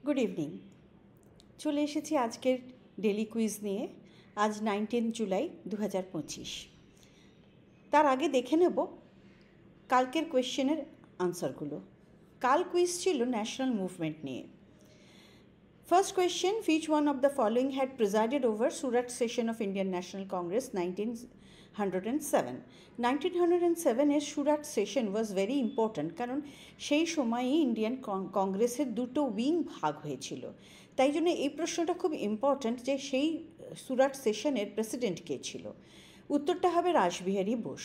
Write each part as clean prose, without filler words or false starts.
Good evening. চলে এসেছি আজকের ডেলি কুইজ নিয়ে। আজ 19 জুলাই 2025। তার আগে দেখে নেব কালকের কোয়েশ্চেনের আনসারগুলো। কাল কুইজ ছিল ন্যাশনাল মুভমেন্ট নিয়ে। First question, which one of the following had presided over Surat session of Indian National Congress 1907? 1907 Surat session was very important, কারণ সেই সময়েই ইন্ডিয়ান কংগ্রেসের দুটো উইং ভাগ হয়েছিল। তাই জন্য এই প্রশ্নটা খুব ইম্পর্ট্যান্ট যে সেই সুরাট সেশনের প্রেসিডেন্ট কে ছিল। উত্তরটা হবে রাসবিহারী বোস।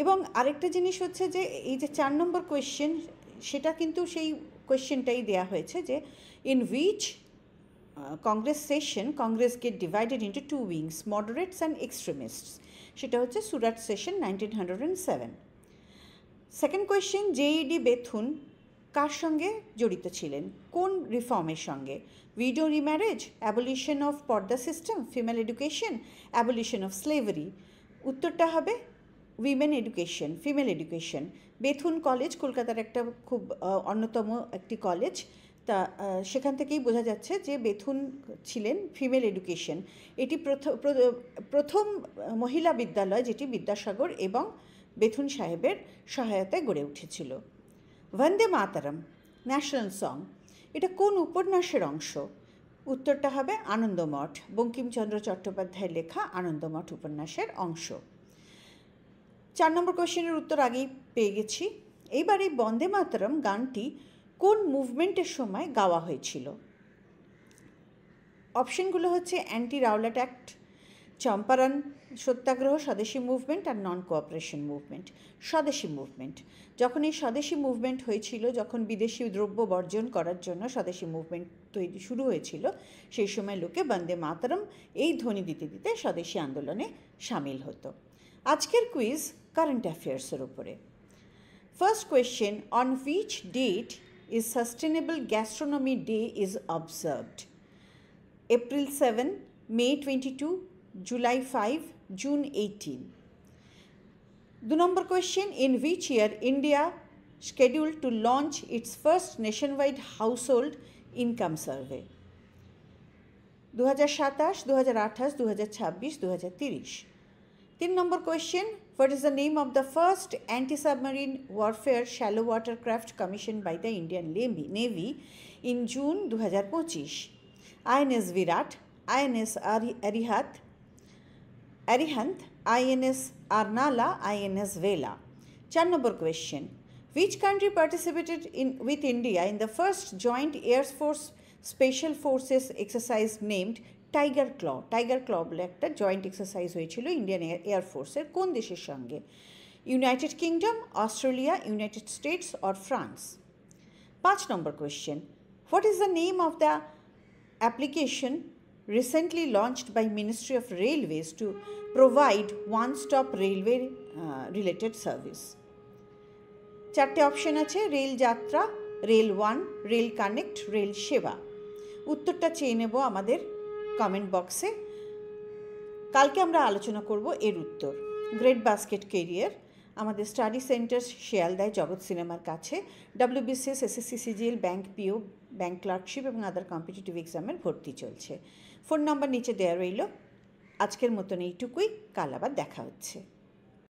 এবং আরেকটা জিনিস হচ্ছে যে এই যে 4 নম্বর কোয়েশ্চেন, সেটা কিন্তু সেই কোয়েশ্চেনটাই দেওয়া হয়েছে যে in which Congress session Congress get divided into two wings, moderates and extremists. সেটা হচ্ছে Surat session 1907। Second question, JED Bethune কার সঙ্গে জড়িত ছিলেন, কোন রিফর্মের সঙ্গে? Widow remarriage, abolition of purdah system, female education, abolition of slavery. উত্তরটা হবে women education, female education. Bethune college কলকাতার একটা খুব অন্যতম একটি কলেজ, তা সেখান থেকেই বোঝা যাচ্ছে যে বেথুন ছিলেন ফিমেল এডুকেশন। এটি প্রথম মহিলা বিদ্যালয় যেটি বিদ্যাসাগর এবং বেথুন সাহেবের সহায়তায় গড়ে উঠেছিল। বন্দে মাতরম ন্যাশনাল সং, এটা কোন উপন্যাসের অংশ? উত্তরটা হবে আনন্দমঠ, বঙ্কিমচন্দ্র চট্টোপাধ্যায়ের লেখা আনন্দমঠ উপন্যাসের অংশ। 4 নম্বর কোয়েশ্চেনের উত্তর আগেই পেয়ে গেছি। এইবার এই বন্দে মাতরম গানটি কোন মুভমেন্টের সময় গাওয়া হয়েছিল? অপশনগুলো হচ্ছে অ্যান্টি রাওলাট অ্যাক্ট, চম্পারণ সত্যাগ্রহ, স্বদেশী মুভমেন্ট আর নন কোঅপারেশন মুভমেন্ট। স্বদেশী মুভমেন্ট, যখন এই স্বদেশী মুভমেন্ট হয়েছিল, যখন বিদেশি দ্রব্য বর্জন করার জন্য স্বদেশী মুভমেন্ট তৈরি শুরু হয়েছিল, সেই সময় লোকে বন্দে মাতরম এই ধ্বনি দিতে দিতে স্বদেশী আন্দোলনে সামিল হতো। আজকের কুইজ কারেন্ট অ্যাফেয়ার্সের উপরে। First question, on which date is Sustainable Gastronomy Day is observed? April 7, May 22, July 5, June 18. 2 number question, in which year India scheduled to launch its first nationwide household income survey? 2027, 2028, 2026, 2030. 3 number question, what is the name of the first anti-submarine warfare shallow water craft commissioned by the Indian Navy in June 2025? INS Virat, INS Arihant, INS Arnala, INS Vela. 4 number question, which country participated with India in the first joint Air Force Special Forces exercise named tiger claw বলে একটা joint exercise হয়েছিল Indian এয়ারফোর্সের কোন দেশের সঙ্গে? United Kingdom, Australia, United States or France. 5 নম্বর question, what is the name of the application recently launched by ministry of railways to provide one stop railway related service? 4টে option আছে, rail Yatra, rail one, rail connect, rail Seva. উত্তরটা চেয়ে নেব আমাদের comment বক্সে। কালকে আমরা আলোচনা করব এর উত্তর। গ্রেট বাস্কেট কেরিয়ার আমাদের স্টাডি সেন্টার শিয়ালদায় জগৎ সিনেমার কাছে WBCS, SSC, CGL, ব্যাংক পিও, ব্যাংক ক্লার্কশিপ এবং আদার কম্পিটিটিভ এক্সামের ভর্তি চলছে। ফোন নাম্বার নিচে দেওয়া রইল। আজকের মতন এইটুকুই, কাল আবার দেখা হচ্ছে।